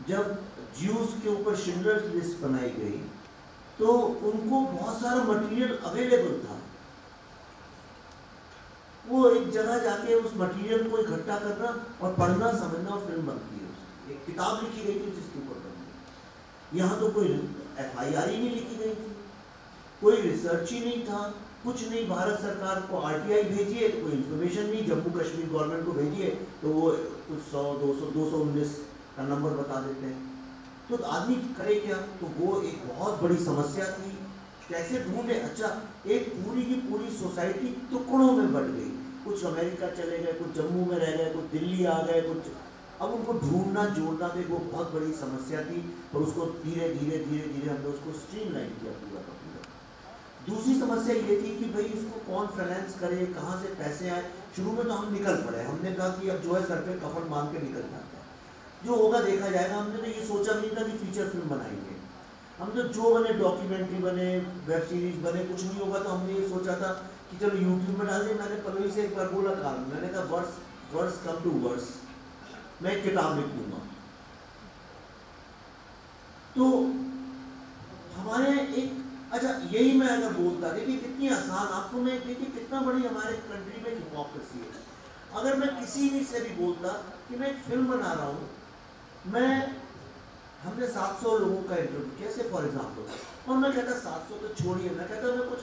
जब ज्यूस के ऊपर शिंडलर्स लिस्ट बनाई गई तो उनको बहुत सारा मटेरियल अवेलेबल था। वो एक जगह जाके उस मटेरियल को इकट्ठा करना और पढ़ना समझना और फिल्म बनती है। उसकी एक किताब लिखी गई थी जिसके ऊपर बनती। यहाँ तो कोई FIR ही नहीं लिखी गई थी, कोई रिसर्च ही नहीं था, कुछ नहीं। भारत सरकार को RTI भेजिए तो कोई इन्फॉर्मेशन नहीं, जम्मू कश्मीर गवर्नमेंट को भेजिए तो वो कुछ 100, 200, 219 का नंबर बता देते हैं। तो आदमी करे क्या? तो वो एक बहुत बड़ी समस्या थी, कैसे ढूंढे। अच्छा, एक पूरी की पूरी सोसाइटी टुकड़ों में बट गई, कुछ अमेरिका चले गए, कुछ जम्मू में रह गए, कुछ दिल्ली आ गए, कुछ। अब उनको ढूंढना जोड़ना भी वो बहुत बड़ी समस्या थी और उसको धीरे धीरे धीरे धीरे हमने उसको स्ट्रीमलाइन किया पूरा का पूरा। दूसरी समस्या ये थी कि भाई इसको कौन फाइनेंस करे, कहाँ से पैसे आए। शुरू में तो हम निकल पड़े, हमने कहा कि अब जो है सर पे कफन बांध के निकल जाता है, जो होगा देखा जाएगा। हमने तो ये सोचा भी नहीं था कि फीचर फिल्म बनाएंगे। हम तो जो बने, डॉक्यूमेंट्री बने, वेब सीरीज बने, कुछ नहीं होगा तो हमने ये सोचा था कि चलो यूट्यूब में डाल दें। मैंने पल्लवी से एक बार बोला था, मैंने कहा वर्स कम टू वर्स, मैं एक किताब लिख दूंगा। तो हमारे एक, अच्छा यही मैं अगर बोलता, देखिए कितनी आसान, आपको मैं देखिए कितना बड़ी हमारे कंट्री में हिपोक्रेसी है। अगर मैं किसी भी से भी बोलता कि मैं एक फिल्म बना रहा हूँ, हमने 700 लोगों का इंटरव्यू किया से फॉर एग्जाम्पल, और मैं कहता 700 तो छोड़िए, मैं कहता मैं कुछ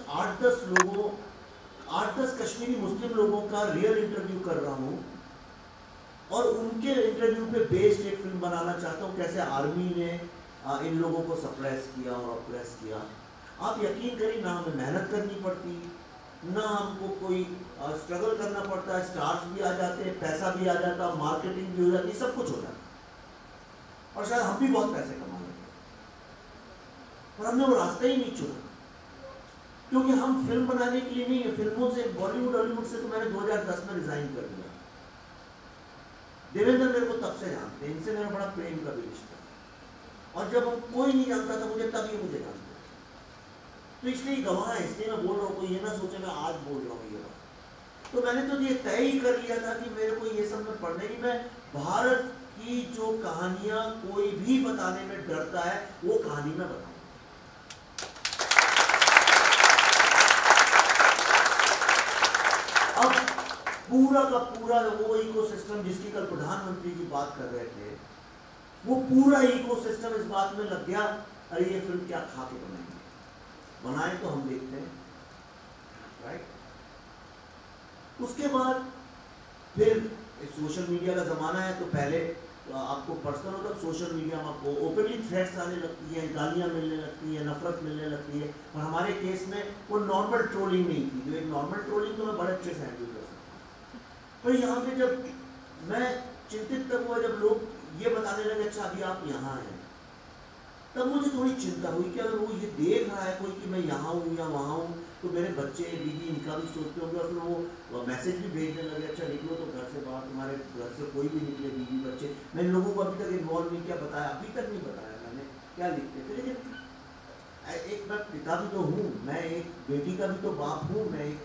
8-10 कश्मीरी मुस्लिम लोगों का रियल इंटरव्यू कर रहा हूँ और उनके इंटरव्यू पे बेस्ड एक फिल्म बनाना चाहता हूँ, कैसे आर्मी ने इन लोगों को सप्रेस किया और ऑप्रेस किया। आप यकीन करिए, ना हमें मेहनत करनी पड़ती, ना हमको कोई स्ट्रगल करना पड़ता, स्टार्स भी आ जाते, पैसा भी आ जाता, मार्केटिंग भी हो जाती, सब कुछ हो जाता और शायद हम भी बहुत पैसे कमा लेते, पर हमने वो रास्ता ही नहीं चुना, क्योंकि हम फिल्म बनाने के लिए नहीं है। फिल्मों से, बॉलीवुड हॉलीवुड से तो मैंने 2010 में रिजाइन कर दिया। देवेंद्र मेरे को तब से जानते, इनसे मेरा बड़ा प्रेम का भी रिश्ता, और जब हम कोई नहीं जानता था मुझे, तब ये मुझे जानते, तो इसलिए गवाह है, इसलिए मैं बोल रहा हूँ, कोई ये ना सोचे मैं आज बोल रहा हूँ ये बात। तो मैंने तो ये तय ही कर लिया था कि मेरे को ये सब में पढ़ने की, मैं भारत की जो कहानियां कोई भी बताने में डरता है वो कहानी में बताऊंगा। अब पूरा का पूरा वो इकोसिस्टम जिसकी कल प्रधानमंत्री जी बात कर रहे थे, वो पूरा इकोसिस्टम इस बात में लग गया, अरे ये फिल्म क्या खा के बनाएंगे, बनाए तो हम देखते हैं, राइट। उसके बाद फिर सोशल मीडिया का जमाना है, तो पहले आपको पर्सनल होता है, सोशल मीडिया में आपको ओपनली थ्रेट्स आने लगती है, गालियां मिलने लगती है, नफरत मिलने लगती है। और हमारे केस में वो नॉर्मल ट्रोलिंग नहीं थी, जो एक नॉर्मल ट्रोलिंग तो मैं बड़े अच्छे से हैंडल कर सकता हूँ। पर यहाँ पे जब मैं चिंतित तब हुआ जब लोग ये बताने लगे अच्छा अभी आप यहाँ हैं, तब मुझे थोड़ी चिंता हुई कि अगर वो ये देख रहा है कोई कि मैं यहाँ हूँ या वहाँ हूँ, तो मेरे बच्चे बीवी इनका भी सोचते होंगे, और फिर वो मैसेज भी भेजने लगे, अच्छा निकलो तो घर से बाहर, तुम्हारे घर से कोई भी निकले, बीवी बच्चे। मैंने लोगों को अभी तक इन्वॉल्व नहीं किया, बताया अभी तक नहीं बताया मैंने क्या लिखते थे। लेकिन एक मैं पिता भी तो हूँ, मैं एक बेटी का भी तो बाप हूँ, मैं एक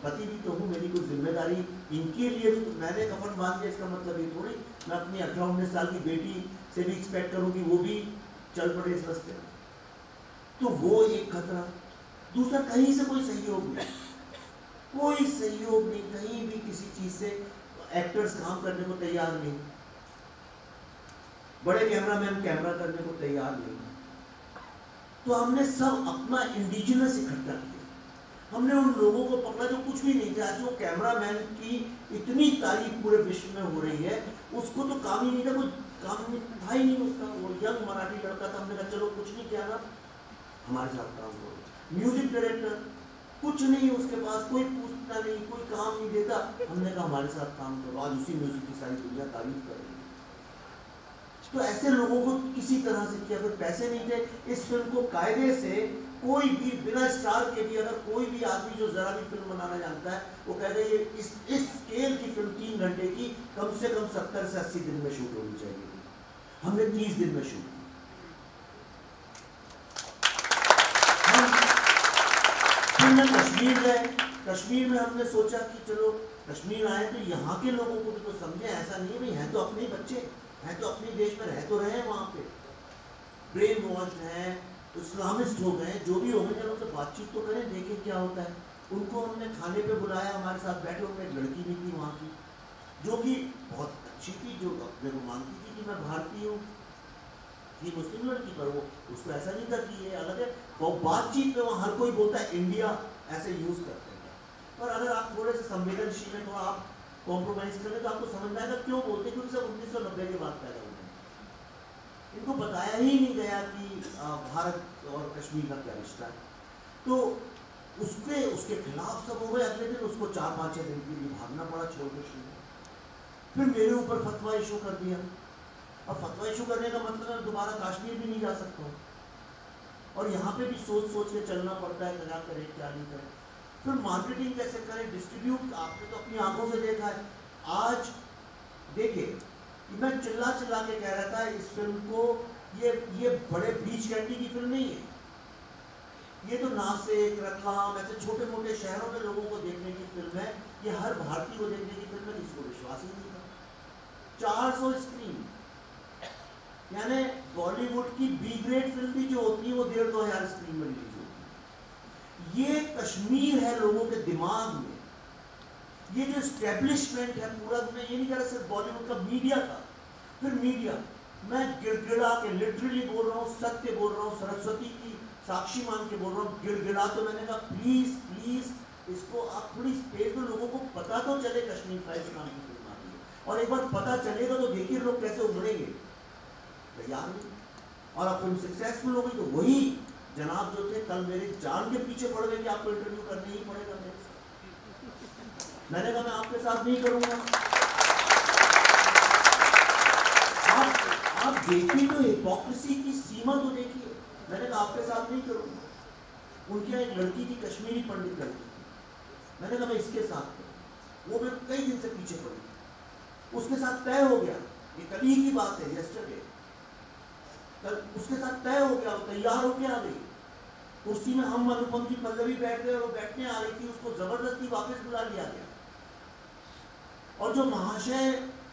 पति भी तो हूँ, मेरी कुछ जिम्मेदारी इनके लिए भी। मैंने कफन बांध दिया इसका मतलब ये थोड़ी मैं अपनी 18-19 साल की बेटी से भी एक्सपेक्ट करूँ कि वो भी चल पड़े इस रास्ते में। तो वो एक खतरा। दूसरा, कहीं से कोई सहयोग नहीं, कोई सहयोग नहीं, कहीं भी किसी चीज से एक्टर्स काम करने को तैयार नहीं, बड़े कैमरामैन कैमरा करने को तैयार नहीं। तो हमने सब अपना इंडिजिनस इकट्ठा किया, हमने उन लोगों को पकड़ा जो कुछ भी नहीं थे। आज जो कैमरामैन की इतनी तारीफ पूरे विश्व में हो रही है, उसको तो काम ही नहीं था, कोई काम था ही नहीं उसका। वो यंग मराठी लड़का था, हमने कहा चलो कुछ नहीं किया ना, हमारे साथ काम करो। म्यूजिक डायरेक्टर कुछ नहीं, उसके पास कोई पूछता नहीं, कोई काम नहीं देता, हमने कहा हमारे साथ काम करो। आज उसी म्यूजिक की सारी दुनिया तारीफ कर रही है। तो ऐसे लोगों को किसी तरह से किया, फिर पैसे नहीं थे। इस फिल्म को कायदे से कोई भी बिना स्टार के भी, अगर कोई भी आदमी जो जरा भी फिल्म बनाना जानता है, वो कह रहे हैं इस स्केल की फिल्म 3 घंटे की कम से कम 70 से 80 दिन में शूट होनी चाहिए। हमने 30 दिन में शूट की। हमने कश्मीर गए, कश्मीर में हमने सोचा कि चलो कश्मीर आए तो यहाँ के लोगों को भी तो समझे, ऐसा नहीं है भाई हैं तो अपने बच्चे, है तो अपने देश में रह तो रहे हैं, वहाँ पे ब्रेन वॉश्ड हैं, इस्लामिस्ट हो गए, जो भी हो गए, चलो उनसे बातचीत तो करें, देखें क्या होता है। उनको हमने खाने पे बुलाया, हमारे साथ बैठे, उनमें एक लड़की भी थी वहाँ की जो कि बहुत अच्छी थी, जो अपने को मानती थी कि मैं भारतीय हूँ, ये मुस्लिम लड़की, पर वो उसको ऐसा नहीं था कि ये अलग है। वो बातचीत में वहाँ हर कोई बोलता है इंडिया, ऐसे यूज़ करते हैं। पर अगर आप थोड़े से संवेदनशील हैं, थोड़ा आप कॉम्प्रोमाइज़ करें तो आपको समझ में आएगा क्यों बोलते हैं, क्योंकि सब 1990 के बाद पैदा हुए हैं। इनको बताया ही नहीं गया कि भारत और कश्मीर का क्या रिश्ता है। तो उसके खिलाफ सब हो गए। अगले दिन उसको 4-5 दिन के लिए भागना पड़ा छोड़ के शुरू। फिर मेरे ऊपर फतवा इशू कर दिया। अब फतवा इशू करने का मतलब है दोबारा कश्मीर भी नहीं जा सकता हूँ, और यहाँ पे भी सोच सोच के चलना पड़ता है, क्या करें क्या नहीं करें। फिर मार्केटिंग कैसे करें, डिस्ट्रीब्यूट, आपने तो अपनी आंखों से देखा है। आज देखिए, मैं चिल्ला चिल्ला के कह रहा था इस फिल्म को, ये बड़े बीच कैंडी की फिल्म नहीं है, ये तो नासिक, रतलाम, ऐसे छोटे मोटे शहरों में लोगों को देखने की फिल्म है। ये हर भारतीय को देखने की फिल्म है, किसी को विश्वास ही नहीं था। 400 स्क्रीन, यानी बॉलीवुड की बी ग्रेड फिल्म भी जो होती है वो 1,500 स्क्रीन में रिलीज होती है। ये कश्मीर है लोगों के दिमाग में। ये जो एस्टेब्लिशमेंट है पूरा, मैं ये नहीं कह रहा सिर्फ बॉलीवुड का, मीडिया का। फिर मीडिया, मैं गिड़गिड़ा के लिटरली बोल रहा हूँ, सत्य बोल रहा हूँ, सरस्वती की साक्षी मान के बोल रहा हूँ, गिड़गिड़ा। तो मैंने कहा प्लीज प्लीज इसको आप थोड़ी स्पेस दो, लोगों को पता तो चले कश्मीर फाइल्स नाम की फिल्म आ रही है। और एक बार पता चलेगा तो देखिए लोग कैसे उमड़ेंगे, तैयार नहीं। और अब फिल्म सक्सेसफुल हो गई तो वही जनाब जो थे कल मेरे जान के पीछे पड़ गए कि आपको इंटरव्यू करना ही पड़ेगा मेरे साथ। मैंने कहा मैं आपके साथ नहीं करूंगा। आप देखिए तो हिपोक्रेसी की सीमा तो देखिए। मैंने कहा आपके साथ नहीं करूंगा। उनके यहाँ एक लड़की थी, कश्मीरी पंडित लड़की थी, मैंने कहा मैं इसके साथ करूँ। वो मेरे कई दिन से पीछे पड़ी, उसके साथ तय हो गया, ये कल ही की बात है, यस्टरडे, कल उसके साथ तय हो गया, वो तैयार होके आ गई। कुर्सी में हम अनुपम की पल्लवी बैठ गए और वो बैठने आ रही थी, उसको जबरदस्ती वापस बुला लिया गया। और जो महाशय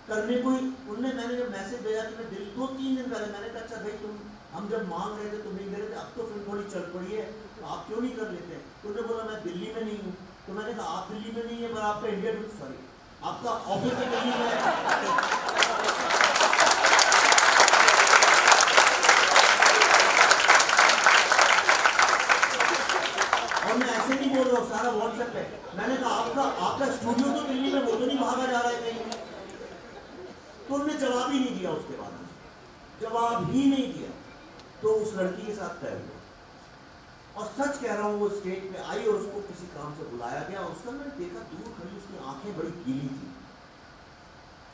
करने को ही उनने, मैंने जब मैसेज भेजा कि मैं दिल्ली 2-3 दिन पहले, मैंने कहा अच्छा भाई तुम, हम जब मांग रहे थे तुम नहीं दे रहे थे, अब तो फिर थोड़ी चल पड़ी है तो आप क्यों नहीं कर लेते? तो उन्होंने बोला मैं दिल्ली में नहीं हूँ। तो मैंने कहा आप दिल्ली में नहीं है पर आपका इंडिया टू, सॉरी आपका ऑफिस है दिल्ली में। और मैं ऐसे नहीं बोल रहा हूँ, सारा व्हाट्सएप है। मैंने कहा आपका स्टूडियो तो दिल्ली में, वो तो नहीं भागा जा रहा है कहीं। तो उन्होंने जवाब ही नहीं दिया, उसके बाद जवाब ही नहीं दिया। तो उस लड़की के साथ तय हुआ, और सच कह रहा हूँ वो स्टेज पे आई और उसको किसी काम से बुलाया गया। उसका मैंने देखा दूर खड़ी, उसकी आंखें बड़ी गीली थी।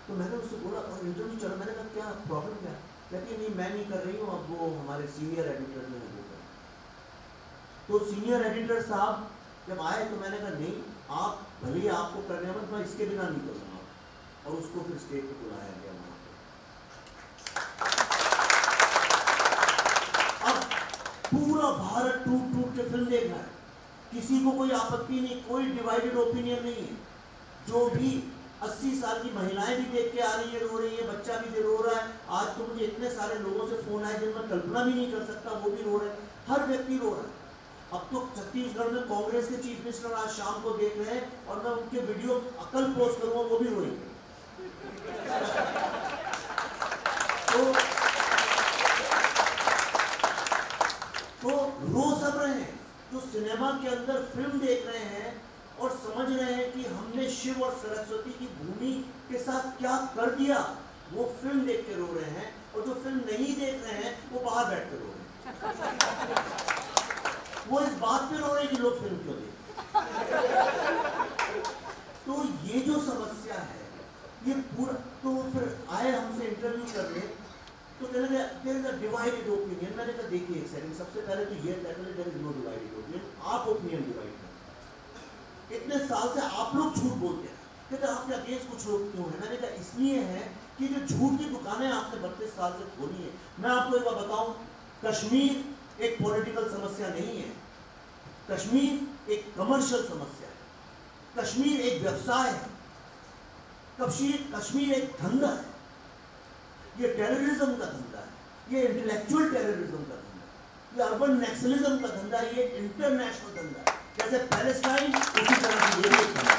तो मैंने उससे बोला और इंटरव्यू चला, मैंने कहा क्या प्रॉब्लम क्या? कहती नहीं मैं नहीं कर रही हूँ, अब वो हमारे सीनियर एडिटर जो है वो कर। तो सीनियर एडिटर साहब जब आए तो मैंने कहा नहीं, आप भले आपको करने मत, मैं इसके बिना नहीं करूँगा। और उसको फिर स्टेज पे बुलाया गया वहाँ पे। अब पूरा भारत टूट टूट के फिल्म देख रहा है, किसी को कोई आपत्ति नहीं, कोई डिवाइडेड ओपिनियन नहीं है। जो भी 80 साल की महिलाएं भी देख के आ रही है, रो रही है, बच्चा भी रो रहा है। आज तो मुझे इतने सारे लोगों से फोन आए जिनमें कल्पना भी नहीं कर सकता, वो भी रो रहे हैं, हर व्यक्ति रो रहा है। अब तो छत्तीसगढ़ में कांग्रेस के चीफ मिनिस्टर आज शाम को देख रहे हैं और मैं उनके वीडियो अकल पोस्ट करूंगा, वो भी रोएंगे। तो रो सब रहे हैं जो सिनेमा के अंदर फिल्म देख रहे हैं और समझ रहे हैं कि हमने शिव और सरस्वती की भूमि के साथ क्या कर दिया, वो फिल्म देख के रो रहे हैं। और जो फिल्म नहीं देख रहे हैं वो बाहर बैठ कर रो रहे हैं। वो इस बात पे रो रहे हैं कि लोग फिल्म क्यों देख। तो ये जो समस्या है ये पूरा, तो फिर आए हमसे इंटरव्यू कर रहे, तो कहने लगे there is a divided opinion. मैंने कहा देखिए एक सेकंड, सबसे पहले तो ये तय करें there is no divided opinion, आप ओपिनियन डिवाइड करें। इतने साल से आप लोग झूठ बोलते हैं, कहते आपके अगेंस्ट कुछ लोग क्यों हैं? मैंने कहा इसलिए है कि जो झूठ की दुकानें आपने 32 साल से खोली है। मैं आपको एक बात बताऊं, कश्मीर एक पॉलिटिकल समस्या नहीं है, कश्मीर एक कमर्शियल समस्या है, कश्मीर एक व्यवसाय है, कश्मीर एक धंधा है। ये टेररिज्म का धंधा है, ये इंटेलेक्चुअल टेररिज्म का धंधा है, ये अर्बन नक्सलिज्म का धंधा है, ये इंटरनेशनल धंधा है। जैसे पैलेस्टाइन उसी तरह से ये भी धंधा है।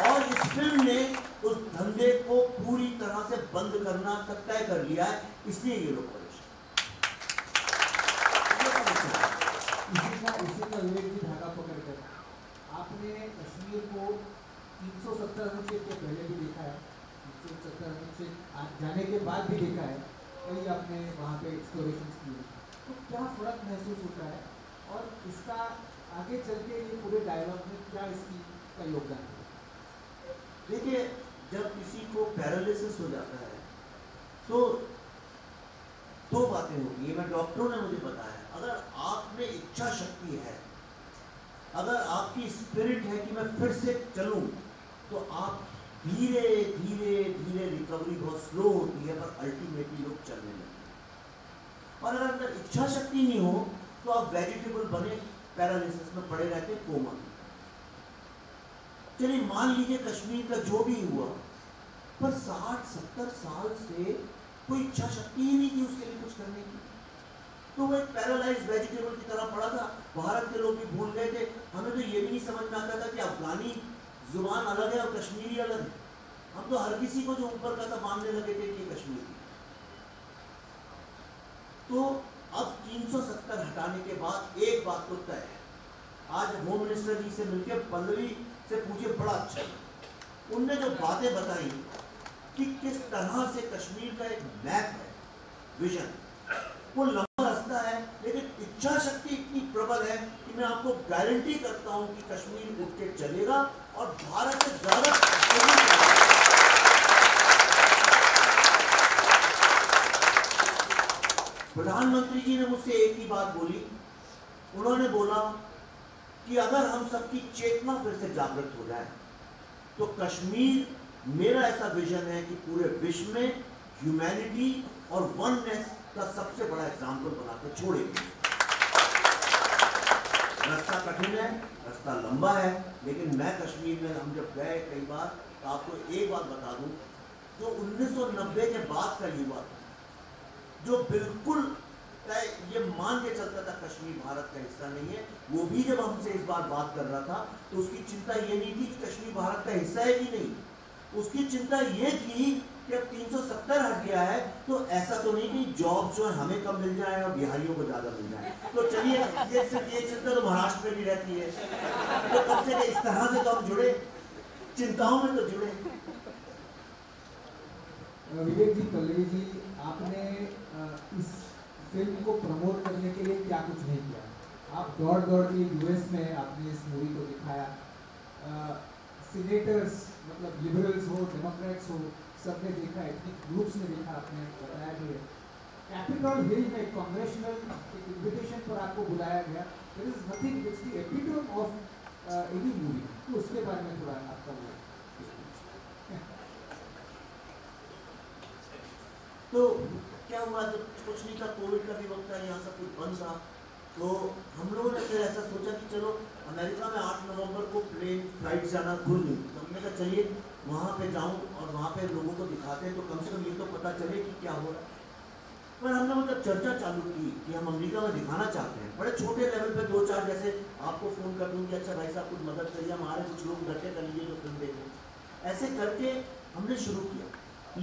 और इस फिल्म ने उस धंधे को पूरी तरह से बंद करना तय कर लिया है, इसलिए ये लोग परेशान। इसी का विवेक जी धागा पकड़कर आपने कश्मीर को 370 अनुच्छेद के पहले भी देखा है, 370 अनुच्छेद आज जाने के बाद भी देखा है, कई आपने वहाँ पे एक्सप्लोरेशन किए, तो क्या फ़र्क महसूस होता है और इसका आगे चल के ये पूरे डायलॉग में क्या इसकी का योगदान है? देखिए, जब किसी को पैरालिसिस हो जाता है तो दो बातें होती है। मैं डॉक्टरों ने मुझे बताया, अगर आप में इच्छा शक्ति है, अगर आपकी स्पिरिट है कि मैं फिर से चलूं, तो आप धीरे धीरे धीरे रिकवरी बहुत स्लो होती है, पर अल्टीमेटली लोग चलने लगते हैं। और अगर अंदर इच्छा शक्ति नहीं हो तो आप वेजिटेबल बने पैरालिसिस में पड़े रहते, कोमा में। चलिए मान लीजिए कश्मीर का जो भी हुआ, पर 60-70 साल से कोई इच्छा शक्ति ही नहीं थी उसके लिए कुछ करने की, तो वो एक पैरालाइज्ड वेजिटेबल की तरह पड़ा था। भारत के लोग भी भूल गए थे। हमें तो ये भी नहीं समझ में आता था कि अफगानी जुबान अलग है और कश्मीरी अलग है। हम तो हर किसी को जो ऊपर का था मानने लगे थे कि कश्मीरी। तो अब 370 हटाने के बाद एक बात तो तय है, आज होम मिनिस्टर जी से मिलकर पल्लवी से पूछे, बड़ा अच्छा उनने जो बातें बताई कि किस तरह से कश्मीर का एक मैप है, विजन, वो लंबा रास्ता है, लेकिन इच्छा शक्ति इतनी प्रबल है कि मैं आपको गारंटी करता हूं कि कश्मीर उठ के चलेगा और भारत से ज्यादा। प्रधानमंत्री जी ने मुझसे एक ही बात बोली, उन्होंने बोला कि अगर हम सबकी चेतना फिर से जागृत हो जाए तो कश्मीर, मेरा ऐसा विजन है कि पूरे विश्व में ह्यूमैनिटी और वननेस का सबसे बड़ा एग्जाम्पल बनाकर छोड़ेंगे। रास्ता कठिन है, रास्ता लंबा है, लेकिन मैं कश्मीर में, हम जब गए कई बार, तो आपको एक बात बता दूं, जो 1990 के बाद का युवा था, जो बिल्कुल ये मान के चलता था कश्मीर भारत का हिस्सा नहीं है, वो भी जब हमसे इस बार बात कर रहा था तो उसकी चिंता ये नहीं थी कि कश्मीर भारत का हिस्सा है कि नहीं, उसकी चिंता ये थी कि अब 370 हट गया है तो ऐसा तो नहीं कि जॉब जो है हमें कम मिल जाए और बिहारियों को ज़्यादा मिल जाए। तो चलिए, ये चिंता तो महाराष्ट्र में भी रहती है, तो कम से कम इस तरह से तो हम जुड़े, चिंताओं में तो जुड़े। विवेक जी, पल्लवी जी, आपने इस फिल्म को प्रमोट करने के लिए क्या कुछ नहीं किया? आप दौड़ के यूएस में आपने इस मूवी को दिखाया, सीनेटर्स, मतलब लिबरल्स हो, डेमोक्रेट्स हो, सबने देखा, एथनिक ग्रुप्स ने देखा, आपने बताया कि कैपिटल हिल में कांग्रेशनल इन्विटेशन पर आपको बुलाया गया। There is nothing, it's the epitome of any movie. तो उसके बारे में थोड़ा आपका वो। तो क्या हुआ, जब कुछ नहीं था, कोविड का भी वक्त था, यहाँ सब कुछ बंद था, तो हम लोगों ने फिर ऐसा सोचा कि चलो अमेरिका में 8 नवंबर को प्लेन फ्लाइट जाना खुल गई, तो हमने कहा चलिए वहाँ पे जाऊँ और वहाँ पे लोगों को दिखाते हैं तो कम से कम ये तो पता चले कि क्या हो रहा है। पर हमने मतलब चर्चा चालू की कि हम अमेरिका में दिखाना चाहते हैं, बड़े छोटे लेवल पे 2-4, जैसे आपको फ़ोन कर दूँ कि अच्छा भाई साहब कुछ मदद करिए, हमारे कुछ लोग इकट्ठे कर लीजिए जो फिल्म देखें। ऐसे करके हमने शुरू किया,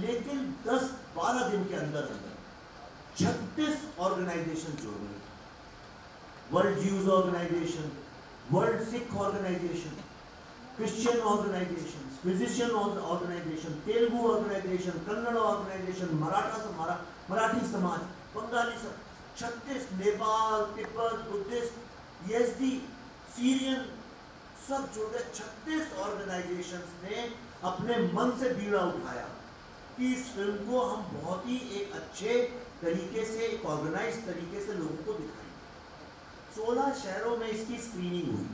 लेकिन 10-12 दिन के अंदर 36 ऑर्गेनाइजेशन जुड़ गई। World Jews organisation, world Sikh organisation, Christian organisation, physician organisation, Telugu organisation, Kannada organisation, Marathi समाज, बंगाली समाज, 36, Nepal, Tibet, Buddhist, ESD, Syrian, सब जुड़ गए। 36 ऑर्गेनाइजेशंस ने अपने मन से बीड़ा उठाया कि इस फिल्म को हम बहुत ही एक अच्छे तरीके से, एक ऑर्गेनाइज तरीके से लोगों को दिखाएंगे। 16 शहरों में इसकी स्क्रीनिंग हुई।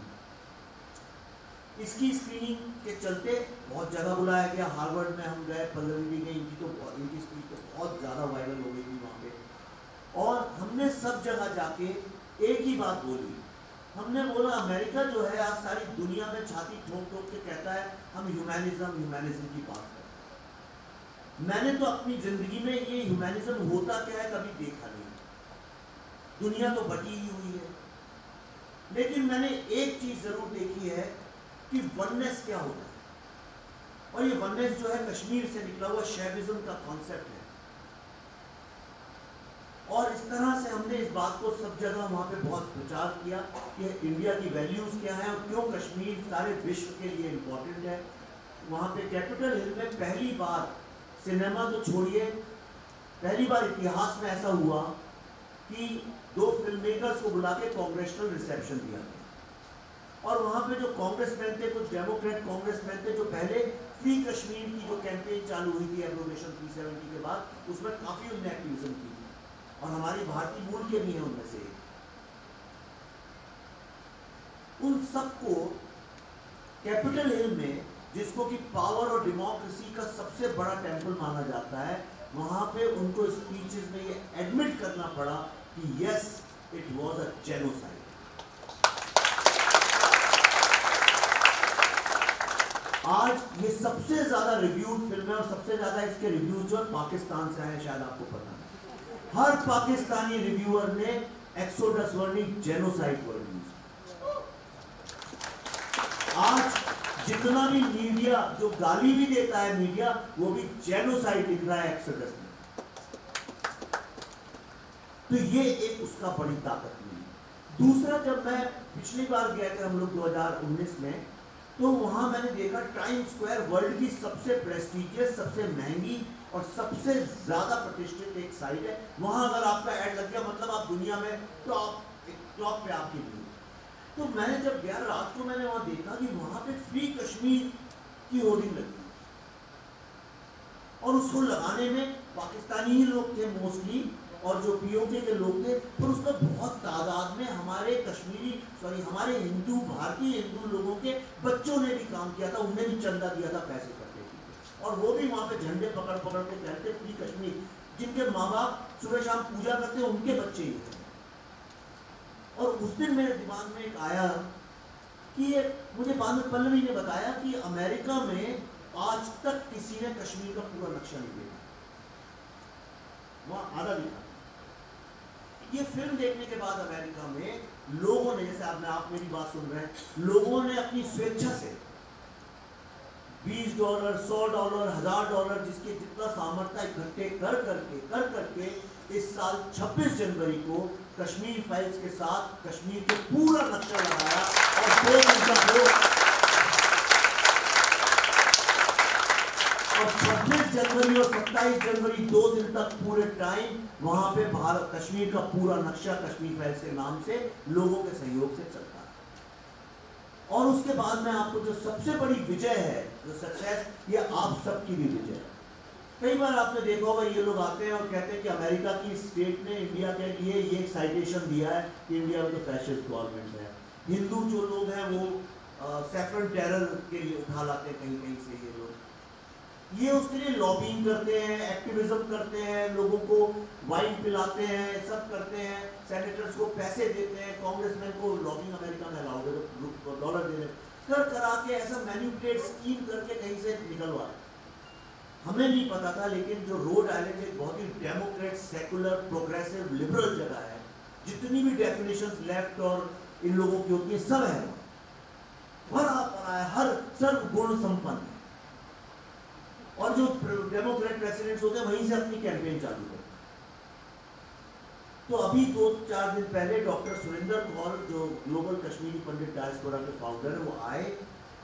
इसकी स्क्रीनिंग के चलते बहुत जगह बुलाया गया। हार्वर्ड में हम गए, पल्लवी भी गई, इनकी स्पीच तो बहुत ज़्यादा वायरल हो गई थी वहाँ पे। और हमने सब जगह जाके एक ही बात बोली, हमने बोला अमेरिका जो है आज सारी दुनिया में छाती ठोक के कहता है हम ह्यूमैनिज्म की बात करें, मैंने तो अपनी जिंदगी में ये ह्यूमैनिज्म होता क्या है कभी देखा नहीं। दुनिया तो बटी ही हुई है, लेकिन मैंने एक चीज जरूर देखी है कि वननेस क्या होता है। और ये वननेस जो है कश्मीर से निकला हुआ शैविज्म का कॉन्सेप्ट है। और इस तरह से हमने इस बात को सब जगह वहां पे बहुत प्रचार किया कि इंडिया की वैल्यूज क्या है और क्यों कश्मीर सारे विश्व के लिए इम्पोर्टेंट है। वहां पे कैपिटल हिल में पहली बार, सिनेमा तो छोड़िए, पहली बार इतिहास में ऐसा हुआ कि 2 फिल्म मेकर्स को बुला के कांग्रेचुलर रिसेप्शन दिया गया। और वहां पे जो कांग्रेसमैन थे, कुछ डेमोक्रेट कांग्रेसमैन थे, जो पहले फ्री कश्मीर की जो कैंपेन चालू हुई थी एब्रोगेशन 370 के बाद, उसमें काफी उन्होंने एक्टिविज्म की थी और हमारी भारतीय मूल के भी हैं उनमें से। उन सबको कैपिटल हिल में, जिसको कि पावर और डेमोक्रेसी का सबसे बड़ा टेंपल माना जाता है, वहां पे उनको स्पीचेस में ये एडमिट करना पड़ा कि yes it was a genocide. आज ये सबसे ज्यादा रिव्यूड फिल्म है और सबसे ज्यादा इसके रिव्यूज जो पाकिस्तान से आए, शायद आपको पता है। हर पाकिस्तानी रिव्यूअर ने एक्सोडस वर्ड नहीं, जेनोसाइड वर्ड यूज। आज जितना भी मीडिया जो गाली भी देता है मीडिया, वो भी जेनोसाइड लिख रहा है एक्सोडस में। तो ये एक उसका बड़ी ताकत मिली। दूसरा, जब मैं पिछली बार गया था हम लोग 2019 में, तो वहां मैंने देखा टाइम स्क्वायर वर्ल्ड की सबसे प्रेस्टिजियस, सबसे महंगी और सबसे ज्यादा प्रतिष्ठित एक साइट है। वहां अगर आपका ऐड लग गया मतलब आप दुनिया में टॉप पे आपकी न्यूज। तो मैंने जब गया रात को, मैंने वहां देखा कि वहां पे फ्री कश्मीर की होर्डिंग लगी और उसको लगाने में पाकिस्तानी ही लोग थे मोस्टली और जो पीओके के लोग थे, पर उसमें बहुत तादाद में हमारे हमारे हिंदू, भारतीय हिंदू लोगों के बच्चों ने भी काम किया था। उन्हें भी चंदा दिया था पैसे करने के लिए, और वो भी वहां पे झंडे पकड़ पकड़ के कहते फ्री कश्मीर। जिनके माँ बाप सुबह शाम पूजा करते उनके बच्चे ही थे। और उस दिन मेरे दिमाग में एक आया कि मुझे बाद में पल्लवी ने बताया कि अमेरिका में आज तक किसी ने कश्मीर का पूरा नक्शा नहीं देखा, वहां आधा भी था। ये फिल्म देखने के बाद अमेरिका में लोगों ने, जैसे आप मेरी बात सुन रहे हैं, लोगों ने अपनी स्वेच्छा से $20, $100, $1000 जिसके जितना सामर्थ्य इकट्ठे कर करके इस साल 26 जनवरी को कश्मीर फाइल्स के साथ कश्मीर के पूरा नक्शा लगाया और 2 दिन तक वो, और 26 जनवरी और 27 जनवरी 2 दिन तक पूरे टाइम वहां पे भारत कश्मीर का पूरा नक्शा कश्मीर फाइल्स के नाम से लोगों के सहयोग से चलता है। और उसके बाद में आपको जो सबसे बड़ी विजय है, जो सक्सेस, ये आप सबकी भी विजय है। कई बार आपने देखा होगा ये लोग आते हैं और कहते हैं कि अमेरिका की स्टेट ने इंडिया के लिए ये साइटेशन दिया है कि इंडिया में तो फैशिस्ट गवर्नमेंट है। हिंदू जो लोग हैं वो सैफरन टेरर के लिए उठा लाते हैं कहीं से ये लोग, ये उसके लिए लॉबिंग करते हैं, एक्टिविज्म करते हैं, लोगों को वाइन पिलाते हैं, सब करते हैं, सेनेटर्स को पैसे देते हैं, कांग्रेसमैन को लॉबिंग अमेरिका में अलाउड है, डॉलर देने कर करा के ऐसा मैन्युपुलेट स्कीम करके कहीं से निकलवाए। हमें नहीं पता था, लेकिन जो रोड आइलैंड एक बहुत ही डेमोक्रेट, सेकुलर, प्रोग्रेसिव, लिबरल जगह है, जितनी भी डेफिनेशंस लेफ्ट और इन लोगों की होती है सब है, भरा पड़ा है, हर सर्व गुण संपन्न है। और जो डेमोक्रेट प्रेसिडेंट्स होते हैं वहीं से अपनी कैंपेन चालू करते हैं। तो अभी 2-4 दिन पहले डॉक्टर सुरेंद्र कौर, जो ग्लोबल कश्मीरी पंडित डायस्पोरा के फाउंडर है, वो आए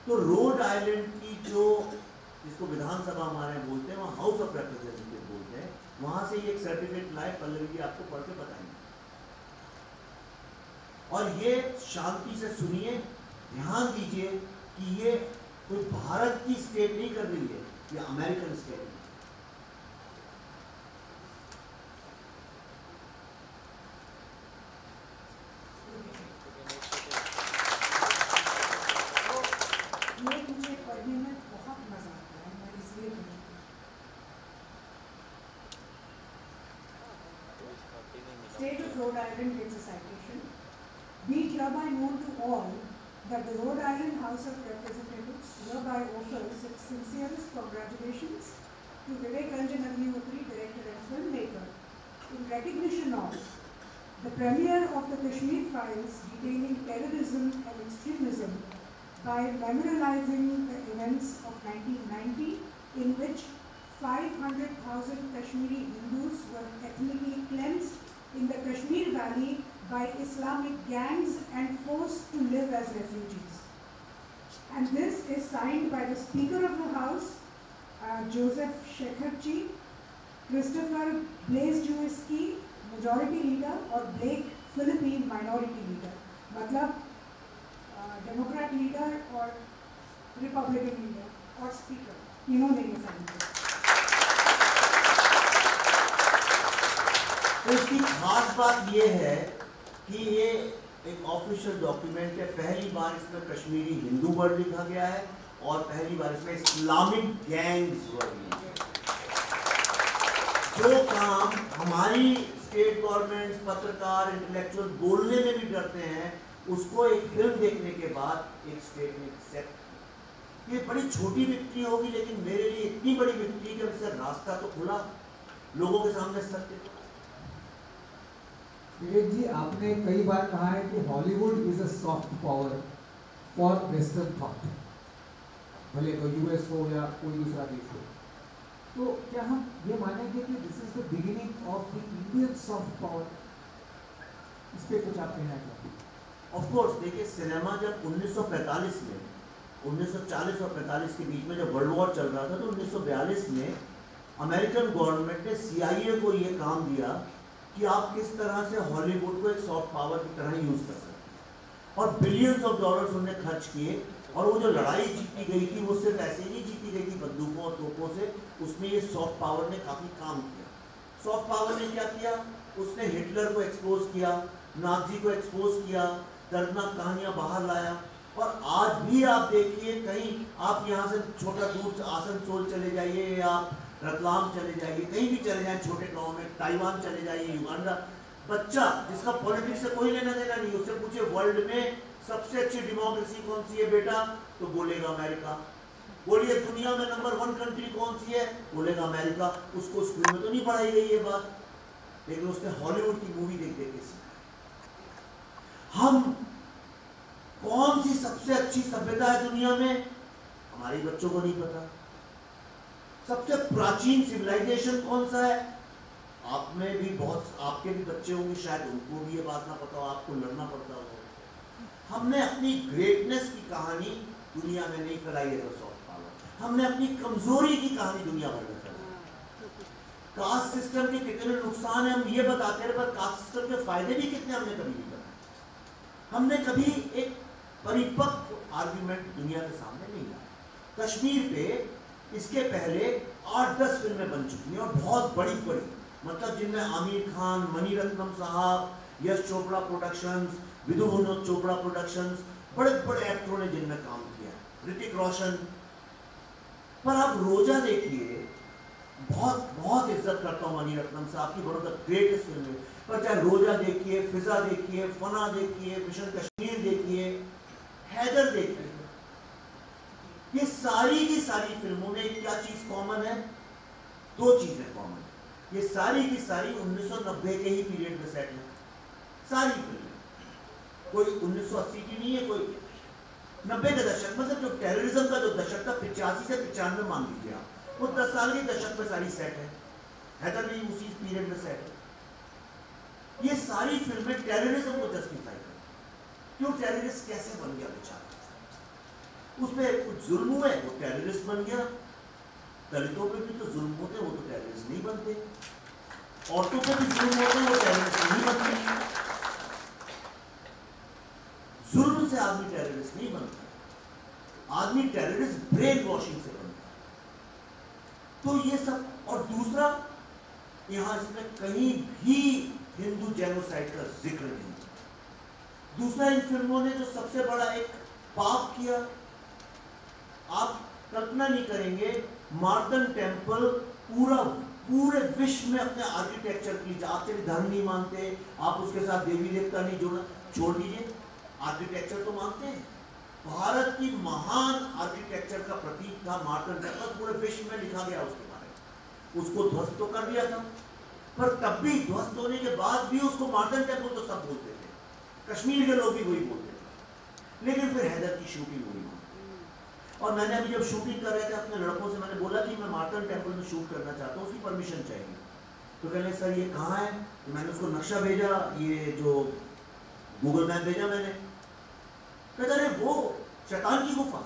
तो रोड आइलैंड की जो, जिसको विधानसभा हमारे बोलते हैं, वहाँ हाउस ऑफ रिप्रेजेंटेटिव बोलते हैं, वहां से ये एक सर्टिफिकेट लाए, पल्लवी जी आपको पढ़ के बताएंगे। और ये शांति से सुनिए, ध्यान दीजिए कि ये कोई भारत की स्टेट नहीं कर रही है, ये अमेरिकन स्टेट है। ये मुझे पढ़ने में बहुत मजा आता है, मैं इसलिए पढ़ी। State of Rhode Island gets a citation. Be it hereby known to all that the Rhode Island House of Representatives hereby offers its sincerest congratulations to Vivek Ranjan Agnihotri, director and filmmaker, in recognition of the premiere of the Kashmir Files detailing terrorism and extremism by memorializing the events of 1990, in which 500,000 Kashmiri Hindus were ethnically cleansed in the Kashmir Valley by Islamic gangs and forced to live as refugees. And this is signed by the Speaker of the House, Joseph Shekarchi, Christopher Blaise Jewski, Majority Leader, और Blake Philippe, Minority Leader. मतलब Democrat leader और Republican leader और speaker तीनों ने ये sign किया। तो इसकी खास बात ये है कि ये एक ऑफिशियल डॉक्यूमेंट है। पहली बार इसमें कश्मीरी हिंदू वर्ड लिखा गया है और पहली बार इसमें इस्लामिक गैंग्स वर्ड लिखा गया है। जो काम हमारी स्टेट गवर्नमेंट, पत्रकार, इंटेलेक्चुअल बोलने में भी डरते हैं, उसको एक फिल्म देखने के बाद एक स्टेट ने एक्सेप्ट किया। ये बड़ी छोटी विक्ट्री होगी, लेकिन मेरे लिए इतनी बड़ी विक्ट्री कि उससे रास्ता तो खुला, लोगों के सामने सत्य। विवेक जी, आपने कई बार कहा है कि Hollywood is a soft power for western thought, भले कोई यूएस हो या कोई दूसरा देश हो। तो क्या हम ये मानेंगे कि this is the beginning of the Indian soft power? इस पे कुछ आप कहना चाहते हैं? ऑफ कोर्स, देखिए सिनेमा जब 1945 में, 1940 और 45 के बीच में जब वर्ल्ड वॉर चल रहा था, तो 1942 में अमेरिकन गवर्नमेंट ने CIA को ये काम दिया कि आप किस तरह से हॉलीवुड को एक सॉफ्ट पावर की तरह यूज कर सकते हैं, और बिलियंस ऑफ डॉलर्स उन्होंने खर्च किए। और वो जो लड़ाई जीती गई थी, वो सिर्फ ऐसे ही नहीं जीती गई थी बंदूकों और तोपों से, उसमें ये सॉफ्ट पावर ने काफ़ी काम किया। सॉफ्ट पावर ने क्या किया? उसने हिटलर को एक्सपोज किया, नाजी को एक्सपोज किया, दर्दनाक कहानियाँ बाहर लाया। और आज भी आप देखिए, कहीं आप यहाँ से छोटा दूर आसनसोल चले जाइए या रतलाम चले जाइए, कहीं भी चले जाएं छोटे गाँव में, ताइवान चले जाइए, युगांडा, बच्चा जिसका पॉलिटिक्स से कोई लेना देना नहीं, उससे पूछिए वर्ल्ड में सबसे अच्छी डेमोक्रेसी कौन सी है बेटा, तो बोलेगा अमेरिका। बोलिए दुनिया में नंबर 1 कंट्री कौन सी है, बोलेगा अमेरिका। उसको स्कूल में तो नहीं पढ़ाई गई ये बात, लेकिन उसने हॉलीवुड की मूवी देख देख के सीखा। हम कौन सी सबसे अच्छी सभ्यता है दुनिया में, हमारे बच्चों को नहीं पता। सबसे प्राचीन सिविलाइजेशन कौन सा है, आप में भी बहुत, आपके भी बच्चे होंगे शायद, उनको भी ये बात ना पता हो, आपको लड़ना पड़ता होगा। हमने अपनी ग्रेटनेस की कहानी दुनिया में नहीं फैलाई है सॉफ्ट पावर, हमने अपनी कमजोरी की कहानी दुनिया भर में फैलाई। कास्ट सिस्टम के कितने नुकसान है हम ये बताते रहे, पर कास्ट सिस्टम के फायदे भी कितने हमने कभी नहीं बताए। हमने कभी एक परिपक्व आर्गुमेंट दुनिया के सामने नहीं लाया। कश्मीर पे इसके पहले 8-10 फिल्में बन चुकी हैं, और बहुत बड़ी बड़ी, मतलब जिनमें आमिर खान, मणिरत्नम साहब, यश चोपड़ा प्रोडक्शंस, विधु विनोद चोपड़ा प्रोडक्शंस, बड़े बड़े एक्टरों ने जिनमें काम किया, ऋतिक रोशन। पर आप रोजा देखिए, बहुत बहुत इज्जत करता हूँ मणिरत्नम साहब की, one of the greatest film है, पर चाहे रोजा देखिए, फिजा देखिए, फना देखिए, मिशन कश्मीर देखिए, हैदर देखिए, ये सारी की सारी फिल्मों में क्या चीज कॉमन है? 2 चीजें कॉमन है। ये सारी की सारी 1990 के ही पीरियड में सेट है, सारी फिल्में। कोई 1980 की नहीं है, कोई 90 का दशक, मतलब जो टेररिज्म का जो दशक था 85 से 95 मान लीजिए आप, वो 10 साल के दशक में सारी सेट है। हैदर भी उसी पीरियड में सेट है। ये सारी फिल्में टेररिज्म को जस्टिफाई करती। क्यों टेररिस्ट कैसे बन गया बेचारा, उसमें कुछ जुल्म हुए, वो टेररिस्ट बन गया। दलितों पे भी तो जुल्म होते, वो तो टेररिस्ट नहीं बनते। औरतों पे भी जुल्म होते, वो टेररिस्ट नहीं बनते। जुल्म से आदमी टेररिस्ट नहीं बनता, आदमी टेररिस्ट ब्रेन वॉशिंग से बनता। तो ये सब, और दूसरा, यहां इसमें कहीं भी हिंदू जेनोसाइड का जिक्र नहीं। दूसरा, इन फिल्मों ने जो सबसे बड़ा एक पाप किया, आप कल्पना नहीं करेंगे, मार्टन टेम्पल पूरे विश्व में अपने आर्किटेक्चर की, आप चलिए धर्म नहीं मानते, आप उसके साथ देवी देवता नहीं जोड़ना, छोड़ दीजिए, आर्किटेक्चर तो मानते हैं। भारत की महान आर्किटेक्चर का प्रतीक था मार्टन टेम्पल, पूरे विश्व में लिखा गया उसके बारे में। उसको ध्वस्त तो कर दिया था, पर तब भी ध्वस्त होने के बाद भी उसको मार्टन टेम्पल तो सब बोलते थे, कश्मीर के लोग भी वही बोलते थे। लेकिन फिर हैदर की शूटिंग हुई और मैंने अभी जब शूटिंग कर रहे थे अपने लड़कों से मैंने बोला कि मैं मार्टन टेम्पल में शूट करना चाहता हूँ, उसकी परमिशन चाहिए। तो कहने सर ये कहाँ है? तो मैंने उसको नक्शा भेजा, ये जो गूगल मैप भेजा मैंने, कहता अरे वो शैतान की गुफा।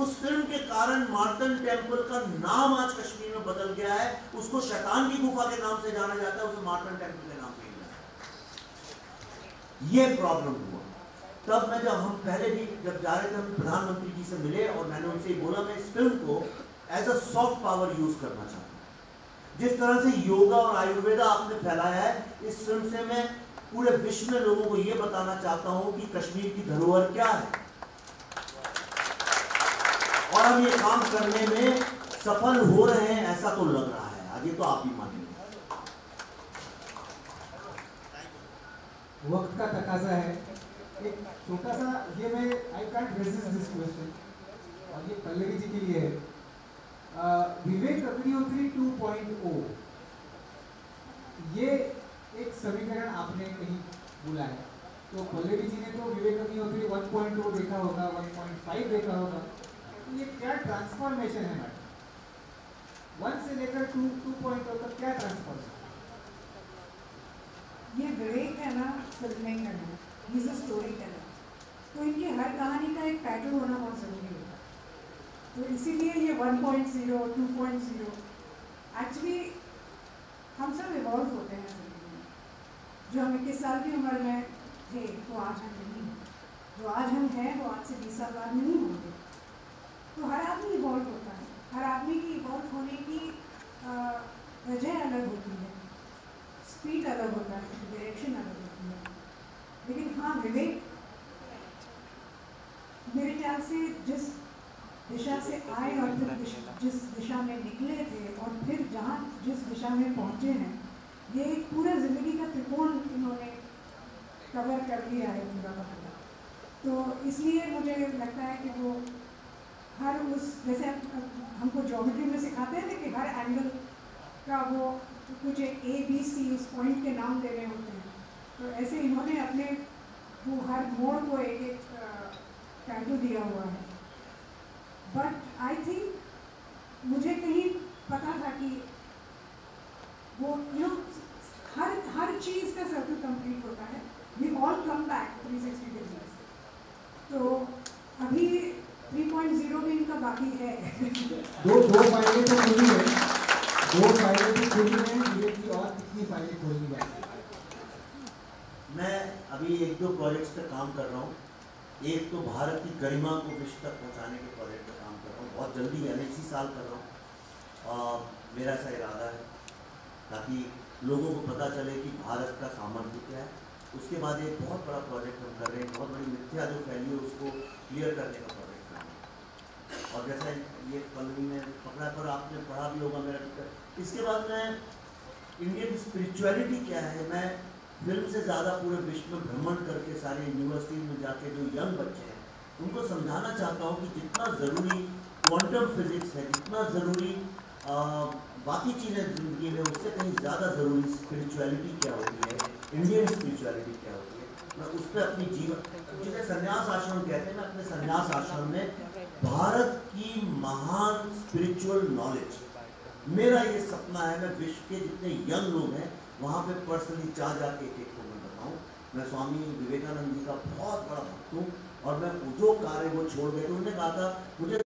उस फिल्म के कारण मार्टन टेम्पल का नाम आज कश्मीर में बदल गया है, उसको शैतान की गुफा के नाम से जाना जाता है, उसे मार्टन टेम्पल के नाम से नहीं जाता। ये प्रॉब्लम हुआ। तब मैं हम पहले भी जब जा रहे थे हम प्रधानमंत्री जी से मिले और मैंने उनसे बोला मैं इस फिल्म को as a soft power use करना चाहता हूँ। जिस तरह से योगा और आयुर्वेदा आपने फैलाया है, इस फिल्म से मैं पूरे विश्व में लोगों को ये बताना चाहता हूँ कि कश्मीर की धरोहर क्या है, और हम ये काम करने में सफल हो रहे हैं ऐसा तो लग रहा है। आज ये तो आप ही मानेंगे। वक्त का तकाजा है, एक छोटा सा ये मैं I can't resist this question, और ये पल्लवी जी के लिए है। विवेक अग्निहोत्री 2.0, ये एक समीकरण आपने कहीं बोला है, तो पल्लवी जी ने तो विवेक अग्निहोत्री 1.0 देखा होगा, 1.5 देखा होगा, तो ये क्या ट्रांसफॉर्मेशन है मैडम 1 से लेकर 2.0 तक, क्या ट्रांसफॉर्मेशन? ये विवेक है ना फिल्म मेकर है, he is a story teller, तो इनकी हर कहानी का एक पैटर्न होना बहुत ज़रूरी होता है। तो इसीलिए ये 1.0 2.0 एक्चुअली हम सब इवॉल्व होते हैं ज़िंदगी में। जो हम 21 साल की उम्र में थे तो आज हम नहीं हैं, जो आज हम हैं वो आज से 20 साल बाद नहीं होंगे। तो हर आदमी इवॉल्व होता है, हर आदमी की इवॉल्व होने की वजह अलग होती है, स्पीड अलग होता है, डायरेक्शन अलग होती है। लेकिन हाँ, विवेक मेरे ख्याल से जिस दिशा से आए और फिर जिस दिशा में निकले थे और फिर जहाँ जिस दिशा में पहुँचे हैं, ये एक पूरा ज़िंदगी का त्रिकोण इन्होंने कवर कर लिया है पूरा का पूरा। तो इसलिए मुझे लगता है कि वो हर उस, जैसे हमको ज्योमेट्री में सिखाते हैं ना कि हर एंगल का वो कुछ एक ABC उस पॉइंट के नाम देने होते हैं, तो ऐसे इन्होंने अपने वो हर मोड़ को एक एक टैटू दिया हुआ है। बट आई थिंक मुझे कहीं पता था कि वो हर चीज़ का सर्कल कंप्लीट होता है, we all come back 360 degrees. तो अभी 3.0 भी इनका बाकी है। दो फाइलें तो खुली है, 2 फाइलें तो खुली हैं, धीरे धीरे और कितनी फाइलें खोलनी बाकी है? मैं अभी 1-2 प्रोजेक्ट्स पे काम कर रहा हूँ। एक तो भारत की गरिमा को विश्व तक पहुँचाने के प्रोजेक्ट पे काम कर रहा हूँ, बहुत जल्दी यानी इसी साल कर रहा हूँ। मेरा ऐसा इरादा है ताकि लोगों को पता चले कि भारत का सामर्थ्य क्या है। उसके बाद एक बहुत बड़ा प्रोजेक्ट हम कर रहे हैं, बहुत बड़ी मिथ्या जो फैली है उसको क्लियर करने का प्रोजेक्ट कर रहे हैं। और जैसा ये पल्लवी ने पकड़ा, पर आपने पढ़ा भी होगा मेरा टिकट। इसके बाद मैं इंडियन स्पिरिचुअलिटी क्या है, मैं फिल्म से ज़्यादा पूरे विश्व में भ्रमण करके सारे यूनिवर्सिटीज में जाके जो यंग बच्चे हैं उनको समझाना चाहता हूँ कि जितना ज़रूरी क्वांटम फिजिक्स है, जितना ज़रूरी बाकी चीज़ें ज़िंदगी में, उससे कहीं ज़्यादा ज़रूरी स्पिरिचुअलिटी क्या होती है, इंडियन स्पिरिचुअलिटी क्या होती है। मैं उस पर अपनी जीवन, जिसे संन्यास आश्रम कहते हैं, मैं अपने संन्यास आश्रम में भारत की महान स्पिरिचुअल नॉलेज, मेरा ये सपना है मैं विश्व के जितने यंग लोग हैं वहाँ पे पर्सनली जा के एक को मैं बताऊँ। मैं स्वामी विवेकानंद जी का बहुत बड़ा भक्त हूँ और मैं जो कार्य वो छोड़ गए थे, उन्होंने कहा था मुझे